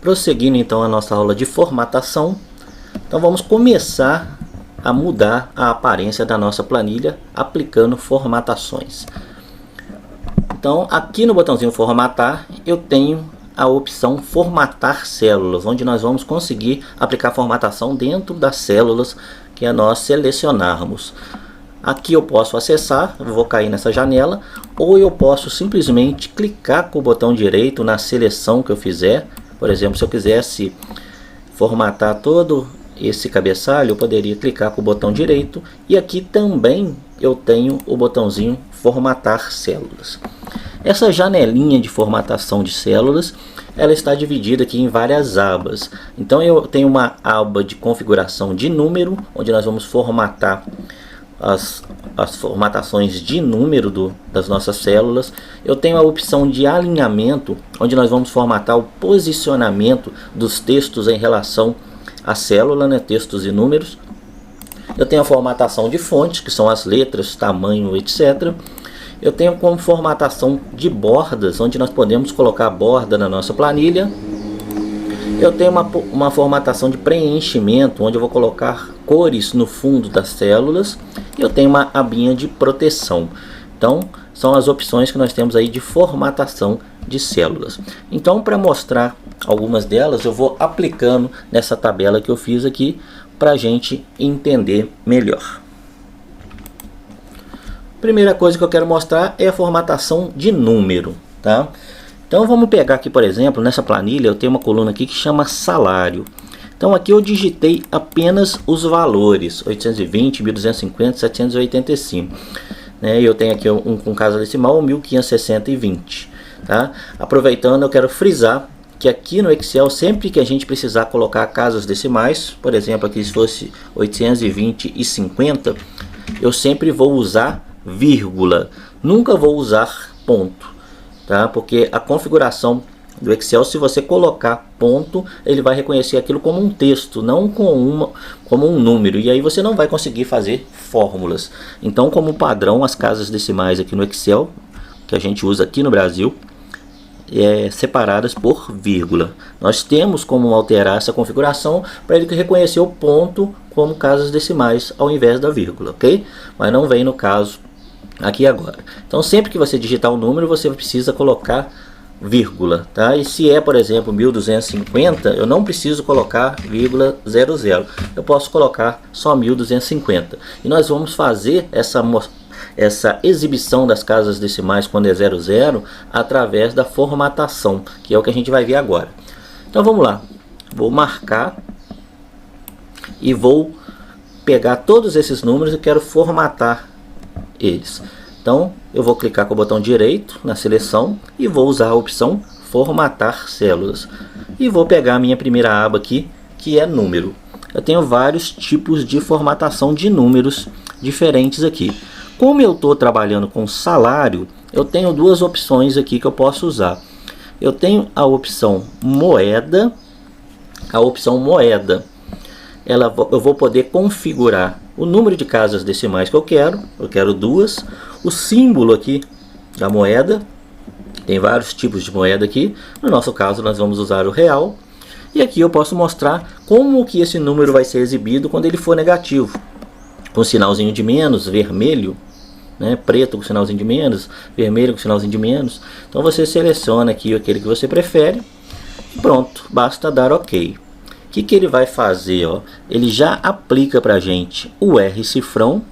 Prosseguindo então a nossa aula de formatação, então vamos começar a mudar a aparência da nossa planilha aplicando formatações. Então aqui no botãozinho formatar eu tenho a opção formatar células, onde nós vamos conseguir aplicar formatação dentro das células que nós selecionarmos. Aqui eu posso acessar, eu vou cair nessa janela, ou eu posso simplesmente clicar com o botão direito na seleção que eu fizer. Por exemplo, se eu quisesse formatar todo esse cabeçalho, eu poderia clicar com o botão direito, e aqui também eu tenho o botãozinho formatar células. Essa janelinha de formatação de células, ela está dividida aqui em várias abas. Então eu tenho uma aba de configuração de número, onde nós vamos formatar as formatações de número das nossas células. Eu tenho a opção de alinhamento, onde nós vamos formatar o posicionamento dos textos em relação à célula, né, textos e números. Eu tenho a formatação de fontes, que são as letras, tamanho, etc. Eu tenho como formatação de bordas, onde nós podemos colocar borda na nossa planilha. Eu tenho uma formatação de preenchimento, onde eu vou colocar cores no fundo das células. Eu tenho uma abinha de proteção. Então, são as opções que nós temos aí de formatação de células. Então, para mostrar algumas delas, eu vou aplicando nessa tabela que eu fiz aqui, para a gente entender melhor. Primeira coisa que eu quero mostrar é a formatação de número, tá? Então vamos pegar aqui, por exemplo, nessa planilha eu tenho uma coluna aqui que chama salário. Então aqui eu digitei apenas os valores, 820, 1250, 785. Né? Eu tenho aqui um com casa decimal, 1560,20. Tá? Aproveitando, eu quero frisar que aqui no Excel, sempre que a gente precisar colocar casas decimais, por exemplo, aqui se fosse 820,50, eu sempre vou usar vírgula, nunca vou usar ponto, tá? Porque a configuração do Excel, se você colocar ponto, ele vai reconhecer aquilo como um texto, não como um número, e aí você não vai conseguir fazer fórmulas. Então, como padrão, as casas decimais aqui no Excel, que a gente usa aqui no Brasil, separadas por vírgula. Nós temos como alterar essa configuração para ele reconhecer o ponto como casas decimais ao invés da vírgula, ok? Mas não vem no caso aqui agora. Então sempre que você digitar um número, você precisa colocar vírgula, tá? E se é, por exemplo, 1250, eu não preciso colocar vírgula 00. Eu posso colocar só 1250. E nós vamos fazer essa exibição das casas decimais quando é 00 através da formatação, que é o que a gente vai ver agora. Então vamos lá. Vou marcar e vou pegar todos esses números e quero formatar eles. Então eu vou clicar com o botão direito na seleção e vou usar a opção formatar células e vou pegar a minha primeira aba aqui, que é número. Eu tenho vários tipos de formatação de números diferentes aqui. Como eu estou trabalhando com salário, eu tenho duas opções aqui que eu posso usar. Eu tenho a opção moeda. Eu vou poder configurar o número de casas decimais que eu quero 2, o símbolo aqui da moeda, tem vários tipos de moeda aqui, no nosso caso nós vamos usar o real, e aqui eu posso mostrar como que esse número vai ser exibido quando ele for negativo, com sinalzinho de menos, vermelho, né, preto com sinalzinho de menos, vermelho com sinalzinho de menos. Então você seleciona aqui aquele que você prefere, e pronto, basta dar OK. O que ele vai fazer? Ó? Ele já aplica para a gente o R-cifrão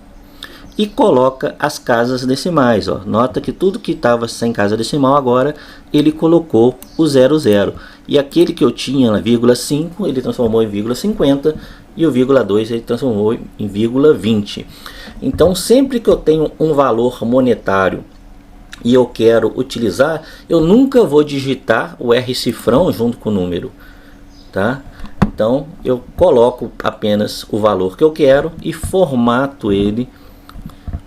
e coloca as casas decimais. Ó. Nota que tudo que estava sem casa decimal agora ele colocou o 00. E aquele que eu tinha na vírgula 5 ele transformou em vírgula 50 e o vírgula 2 ele transformou em vírgula 20. Então sempre que eu tenho um valor monetário e eu quero utilizar, eu nunca vou digitar o R-cifrão junto com o número, tá? Então eu coloco apenas o valor que eu quero e formato ele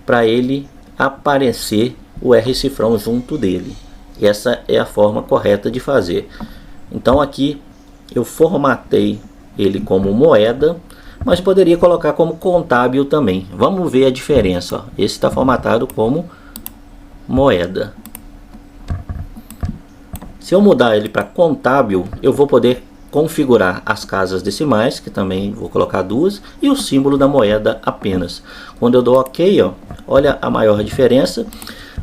para ele aparecer o R-cifrão junto dele. E essa é a forma correta de fazer. Então aqui eu formatei ele como moeda, mas poderia colocar como contábil também. Vamos ver a diferença. Ó. Esse está formatado como moeda. Se eu mudar ele para contábil, eu vou poder configurar as casas decimais, que também vou colocar duas, e o símbolo da moeda apenas. Quando eu dou OK, ó, olha a maior diferença.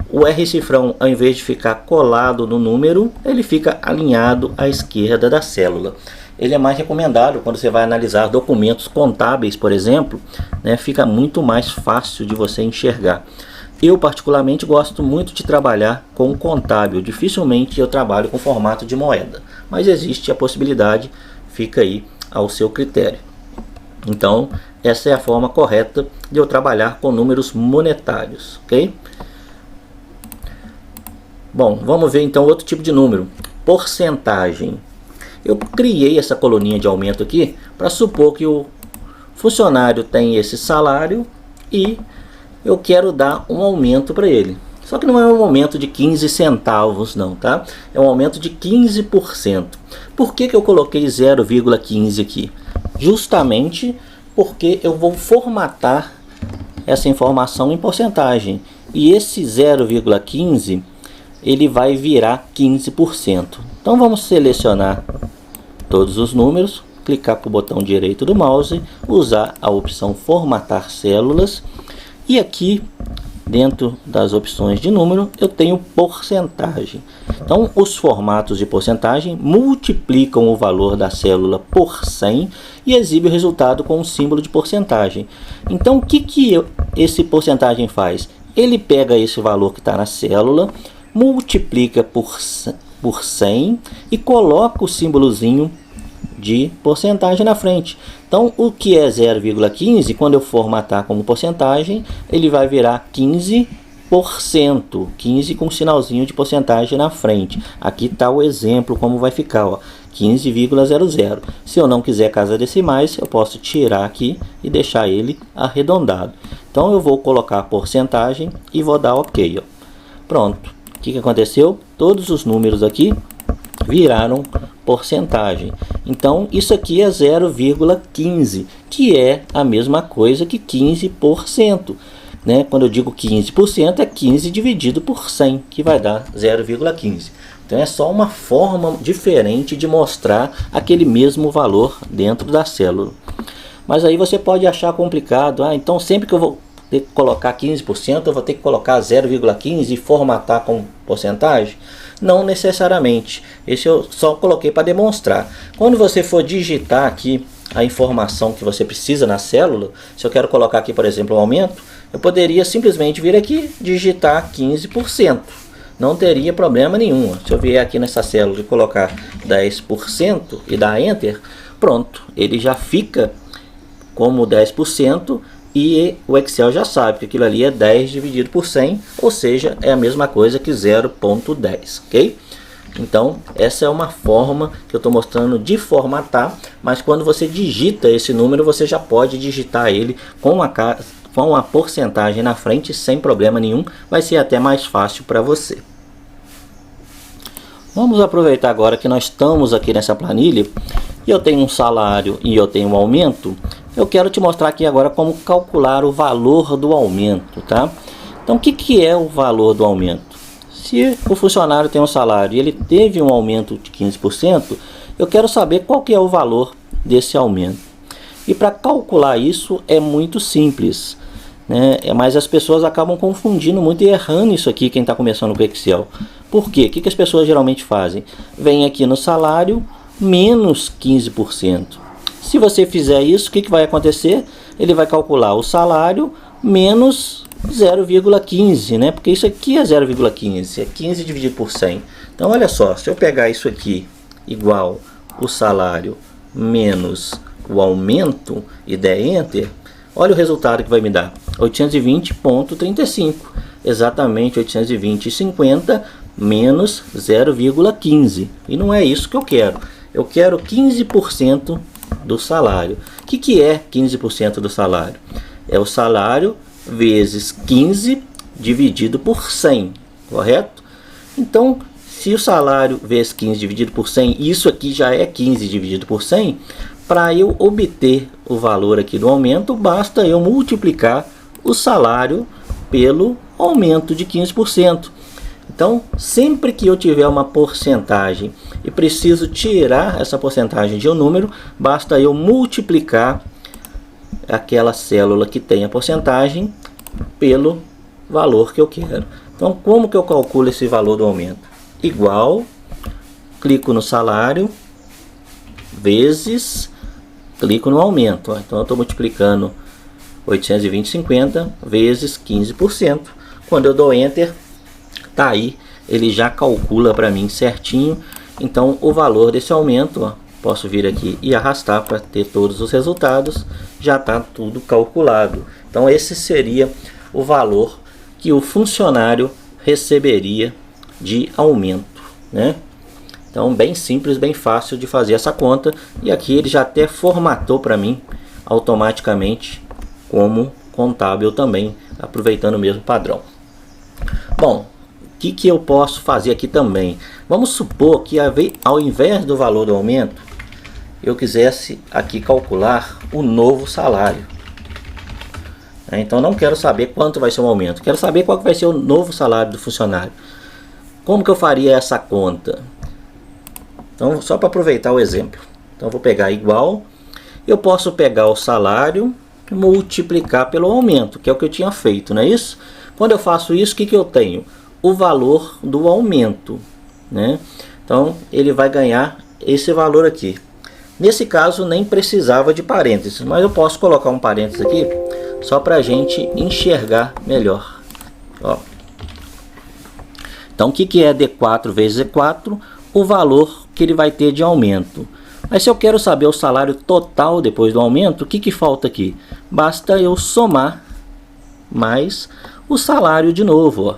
O R cifrão, ao invés de ficar colado no número, ele fica alinhado à esquerda da célula. Ele é mais recomendado quando você vai analisar documentos contábeis, por exemplo, né, fica muito mais fácil de você enxergar. Eu particularmente gosto muito de trabalhar com contábil, dificilmente eu trabalho com formato de moeda, mas existe a possibilidade, fica aí ao seu critério. Então essa é a forma correta de eu trabalhar com números monetários, ok? Bom, vamos ver então outro tipo de número, porcentagem. Eu criei essa coluninha de aumento aqui para supor que o funcionário tem esse salário e eu quero dar um aumento para ele. Só que não é um aumento de 15 centavos não, tá? É um aumento de 15%. Por que eu coloquei 0,15 aqui? Justamente porque eu vou formatar essa informação em porcentagem. E esse 0,15 ele vai virar 15%. Então vamos selecionar todos os números, clicar com o botão direito do mouse, usar a opção formatar células e aqui dentro das opções de número eu tenho porcentagem. Então os formatos de porcentagem multiplicam o valor da célula por 100 e exibe o resultado com o símbolo de porcentagem. Então o que esse porcentagem faz? Ele pega esse valor que está na célula, multiplica por 100 e coloca o símbolozinho de porcentagem na frente. Então o que é 0,15, quando eu formatar como porcentagem, ele vai virar 15%, 15 com sinalzinho de porcentagem na frente. Aqui está o exemplo como vai ficar, ó, 15,00. Se eu não quiser casas decimais, eu posso tirar aqui e deixar ele arredondado. Então eu vou colocar a porcentagem e vou dar OK, ó. Pronto. O que aconteceu? Todos os números aqui viraram porcentagem. Então isso aqui é 0,15, que é a mesma coisa que 15%, né? Quando eu digo 15%, é 15 dividido por 100, que vai dar 0,15. Então é só uma forma diferente de mostrar aquele mesmo valor dentro da célula. Mas aí você pode achar complicado. Então sempre que eu vou ter que colocar 15%, eu vou ter que colocar 0,15 e formatar com porcentagem? Não necessariamente. Esse eu só coloquei para demonstrar. Quando você for digitar aqui a informação que você precisa na célula, se eu quero colocar aqui, por exemplo, um aumento, eu poderia simplesmente vir aqui digitar 15%. Não teria problema nenhum. Se eu vier aqui nessa célula e colocar 10% e dar Enter, pronto, ele já fica como 10%. E o Excel já sabe que aquilo ali é 10 dividido por 100, ou seja, é a mesma coisa que 0,10, ok? Então, essa é uma forma que eu estou mostrando de formatar, mas quando você digita esse número, você já pode digitar ele com a porcentagem na frente, sem problema nenhum, vai ser até mais fácil para você. Vamos aproveitar agora que nós estamos aqui nessa planilha, e eu tenho um salário e eu tenho um aumento. Eu quero te mostrar aqui agora como calcular o valor do aumento, tá? Então, o que é o valor do aumento? Se o funcionário tem um salário e ele teve um aumento de 15%, eu quero saber qual que é o valor desse aumento. E para calcular isso é muito simples, né? Mas as pessoas acabam confundindo muito e errando isso aqui, quem está começando com o Excel. Por quê? O que as pessoas geralmente fazem? Vem aqui no salário, menos 15%. Se você fizer isso, o que vai acontecer? Ele vai calcular o salário menos 0,15, né? Porque isso aqui é 0,15, é 15 dividido por 100. Então, olha só, se eu pegar isso aqui igual o salário menos o aumento e der Enter, olha o resultado que vai me dar. 820,35. Exatamente 820,50 menos 0,15. E não é isso que eu quero. Eu quero 15% do salário. O que é 15% do salário? É o salário vezes 15 dividido por 100, correto? Então, se o salário vezes 15 dividido por 100, isso aqui já é 15 dividido por 100, para eu obter o valor aqui do aumento, basta eu multiplicar o salário pelo aumento de 15%. Então, sempre que eu tiver uma porcentagem e preciso tirar essa porcentagem de um número, basta eu multiplicar aquela célula que tem a porcentagem pelo valor que eu quero. Então, como que eu calculo esse valor do aumento? Igual, clico no salário, vezes, clico no aumento. Então, eu estou multiplicando 820,50 vezes 15%. Quando eu dou Enter, tá aí, ele já calcula para mim certinho. Então, o valor desse aumento, ó, posso vir aqui e arrastar para ter todos os resultados, já está tudo calculado. Então, esse seria o valor que o funcionário receberia de aumento, né? Então, bem simples, bem fácil de fazer essa conta. E aqui ele já até formatou para mim automaticamente como contábil também, aproveitando o mesmo padrão. Bom, o que eu posso fazer aqui também? Vamos supor que ao invés do valor do aumento, eu quisesse aqui calcular o novo salário. Então não quero saber quanto vai ser o aumento, quero saber qual que vai ser o novo salário do funcionário. Como que eu faria essa conta? Então, só para aproveitar o exemplo. Então vou pegar igual, eu posso pegar o salário e multiplicar pelo aumento, que é o que eu tinha feito, não é isso? Quando eu faço isso, o que eu tenho? O valor do aumento, né? Então ele vai ganhar esse valor aqui. Nesse caso nem precisava de parênteses, mas eu posso colocar um parênteses aqui só para a gente enxergar melhor. Ó. Então o que é D4 vezes E4? O valor que ele vai ter de aumento. Mas se eu quero saber o salário total depois do aumento, o que falta aqui? Basta eu somar mais o salário de novo. Ó.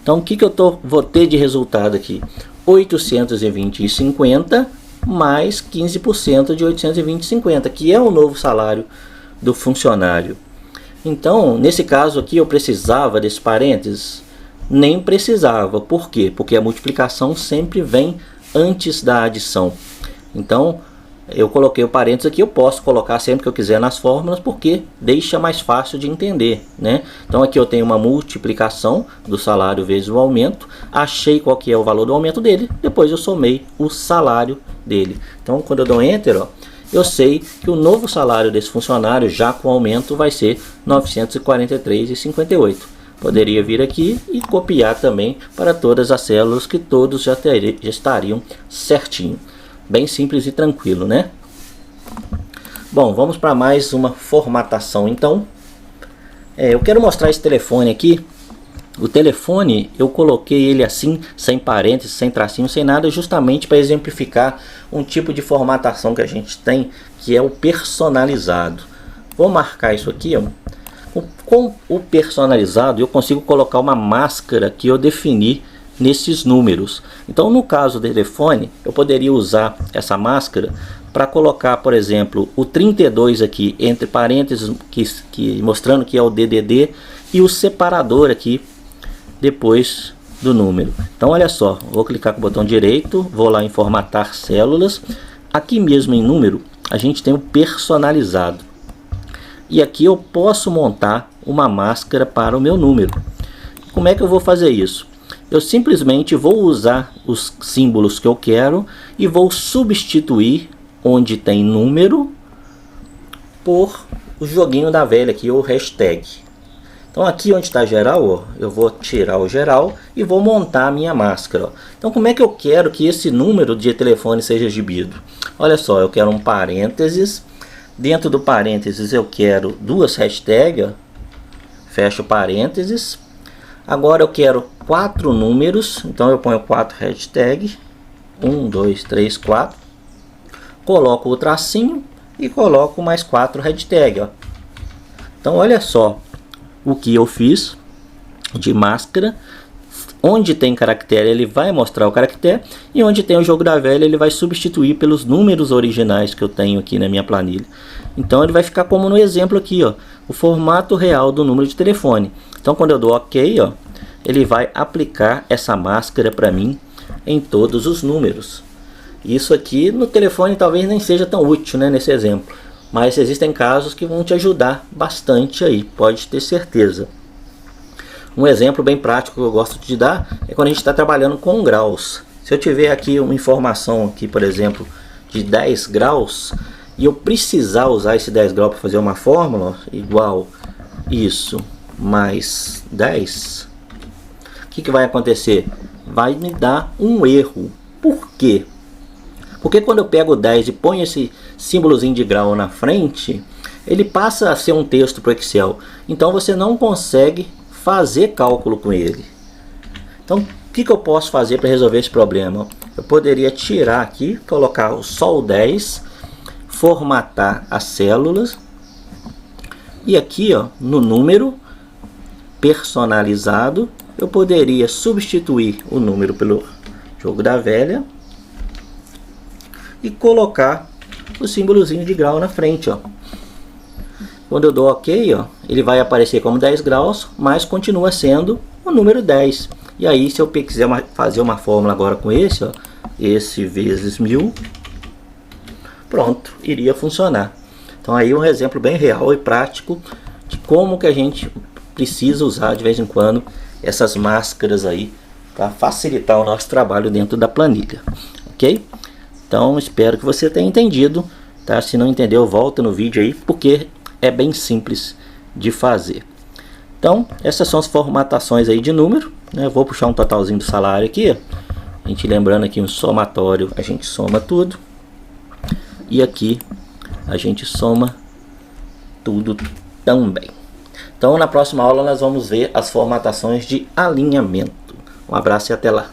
Então o que vou ter de resultado aqui? 820,50 mais 15% de 820,50, que é o novo salário do funcionário. Então, nesse caso aqui, eu precisava desse parênteses? Nem precisava. Por quê? Porque a multiplicação sempre vem antes da adição. Então, eu coloquei o parênteses aqui, eu posso colocar sempre que eu quiser nas fórmulas, porque deixa mais fácil de entender, né? Então aqui eu tenho uma multiplicação do salário vezes o aumento, achei qual que é o valor do aumento dele, depois eu somei o salário dele. Então quando eu dou Enter, ó, eu sei que o novo salário desse funcionário, já com aumento, vai ser R$ 943,58. Poderia vir aqui e copiar também para todas as células, que todos já estariam certinho. Bem simples e tranquilo, né? Bom, vamos para mais uma formatação então. Eu quero mostrar esse telefone aqui. O telefone eu coloquei ele assim, sem parênteses, sem tracinho, sem nada, justamente para exemplificar um tipo de formatação que a gente tem, que é o personalizado. Vou marcar isso aqui, ó. Com o personalizado eu consigo colocar uma máscara que eu defini nesses números. Então no caso do telefone eu poderia usar essa máscara para colocar, por exemplo, o 32 aqui entre parênteses, mostrando que é o DDD, e o separador aqui depois do número. Então olha só, vou clicar com o botão direito, vou lá em formatar células. Aqui mesmo em número a gente tem o personalizado, e aqui eu posso montar uma máscara para o meu número. Como é que eu vou fazer isso? Eu simplesmente vou usar os símbolos que eu quero e vou substituir onde tem número por o joguinho da velha aqui, o hashtag. Então aqui onde está geral, ó, eu vou tirar o geral e vou montar a minha máscara. Ó. Então como é que eu quero que esse número de telefone seja exibido? Olha só, eu quero um parênteses. Dentro do parênteses eu quero duas hashtags. Ó. Fecho parênteses. Agora eu quero 4 números. Então eu ponho 4 hashtags. 1, 2, 3, 4. Coloco o tracinho e coloco mais 4 hashtags. Ó. Então olha só o que eu fiz de máscara. Onde tem caractere ele vai mostrar o caractere, e onde tem o jogo da velha ele vai substituir pelos números originais que eu tenho aqui na minha planilha. Então ele vai ficar como no exemplo aqui, ó, o formato real do número de telefone. Então quando eu dou OK, ó, ele vai aplicar essa máscara para mim em todos os números. Isso aqui no telefone talvez nem seja tão útil, né, nesse exemplo, mas existem casos que vão te ajudar bastante aí, pode ter certeza. Um exemplo bem prático que eu gosto de dar é quando a gente está trabalhando com graus. Se eu tiver aqui uma informação aqui, por exemplo, de 10 graus, e eu precisar usar esse 10 graus para fazer uma fórmula, ó, igual isso mais 10, o que vai acontecer? Vai me dar um erro. Por quê? Porque quando eu pego o 10 e ponho esse símbolozinho de grau na frente, ele passa a ser um texto para o Excel. Então você não consegue fazer cálculo com ele. Então o que eu posso fazer para resolver esse problema? Eu poderia tirar aqui, colocar só o 10, formatar as células, e aqui ó, no número personalizado, eu poderia substituir o número pelo jogo da velha e colocar o símbolozinho de grau na frente, ó. Quando eu dou OK, ó, ele vai aparecer como 10 graus, mas continua sendo o número 10. E aí, se eu quiser fazer uma fórmula agora com esse, ó, esse vezes 1000, pronto, iria funcionar. Então aí um exemplo bem real e prático de como que a gente precisa usar de vez em quando essas máscaras aí para facilitar o nosso trabalho dentro da planilha, ok? Então espero que você tenha entendido, tá? Se não entendeu, volta no vídeo aí, porque é bem simples de fazer. Então essas são as formatações aí de número, né? Vou puxar um totalzinho do salário aqui, a gente lembrando aqui um somatório, a gente soma tudo, e aqui a gente soma tudo também. Então na próxima aula nós vamos ver as formatações de alinhamento. Um abraço e até lá.